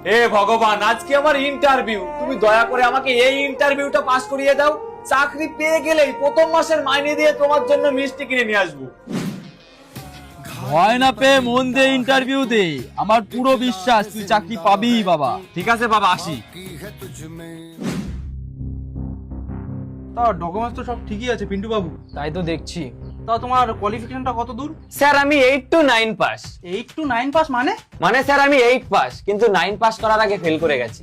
হে ভগবান, আজকে আমার ইন্টারভিউ, তুমি দয়া করে আমাকে এই ইন্টারভিউটা পাস করিয়ে দাও। চাকরি পেয়ে গেলেই প্রথম মাসের মাইনে দিয়ে তোমার জন্য মিষ্টি কিনে নিয়ে আসবো। ভয় না পেয়ে মন দিয়ে ইন্টারভিউ দে, আমার পুরো বিশ্বাস তুই চাকরি পাবি বাবা। ঠিক আছে বাবা, আসি। তা ডকুমেন্টস তো সব ঠিকই আছে পিন্টু বাবু। তাই তো দেখছি। তা তোমার কোয়ালিফিকেশনটা কত দূর? স্যার আমি 8 to 9 পাস। 8 to 9 পাস মানে? মানে স্যার আমি 8 পাস, কিন্তু 9 পাস করার আগে ফেল করে গেছি।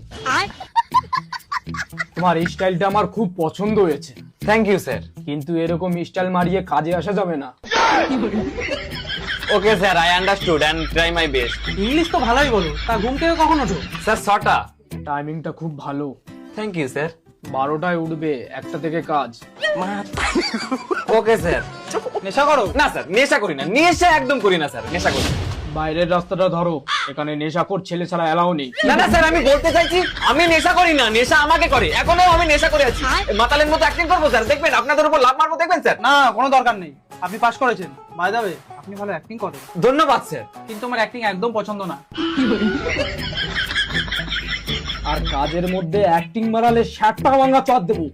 তোমার এই স্টাইলটা আমার খুব পছন্দ হয়েছে, থ্যাংক ইউ স্যার। কিন্তু এরকম স্টাইল মারিয়ে কাজে আসা যাবে না। Okay sir, I understood and try my best. English তো ভালোই বলো। তা ঘুম থেকে কখন ওঠো? স্যার 6টা। টাইমিংটা খুব ভালো। Thank you sir. 12টায় উঠবে, 1টা থেকে কাজ। Okay sir. নেশা করো? না স্যার, নেশা করি না, নেশা একদম করি না স্যার, নেশা করি না। বাইরের রাস্তাটা ধরো, এখানে নেশাখোর ছেলে ছাড়া এলাও নেই। না না স্যার, আমি বলতে চাইছি আমি নেশা করি না, নেশা আমাকে করে। এখনো আমি নেশা করে আছি। মাতালের মতো অ্যাক্টিং করবো স্যার, দেখবেন আপনাদের উপর লাভ মারবো, দেখবেন স্যার। না, কোনো দরকার নেই। আপনি পাস করেছেন, বাই দ্য ওয়ে আপনি ভালো অ্যাক্টিং করেন। ধন্যবাদ স্যার। কিন্তু আমার অ্যাক্টিং একদম পছন্দ না। আর কাজের মধ্যে অ্যাক্টিং মারালে 60টা ভাঙা চট দেবো।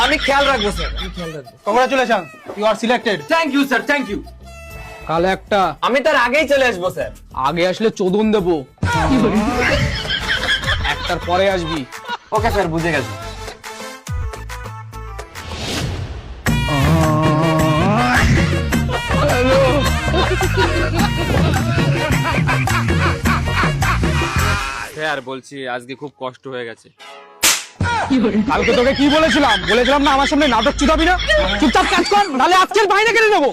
আমি খেয়াল রাখবো স্যার, আমি খেয়াল রাখবো। Congratulation, you are selected. Thank you sir, thank you. কাল একটা আমি তার আগেই চলে আসবো স্যার। আগে আসলে চোদন দেবো, একটার পরে আসবি। ওকে স্যার, বুঝে গেছি। স্যার বলছি আজকে খুব কষ্ট হয়ে গেছে। কালকে তোকে কি বলেছিলাম? বলেছিলাম না আমার সামনে নাটক চুদাবি না? চুপচাপ কাজ কর, নাহলে আজকের বাইরে কেটে দেবো।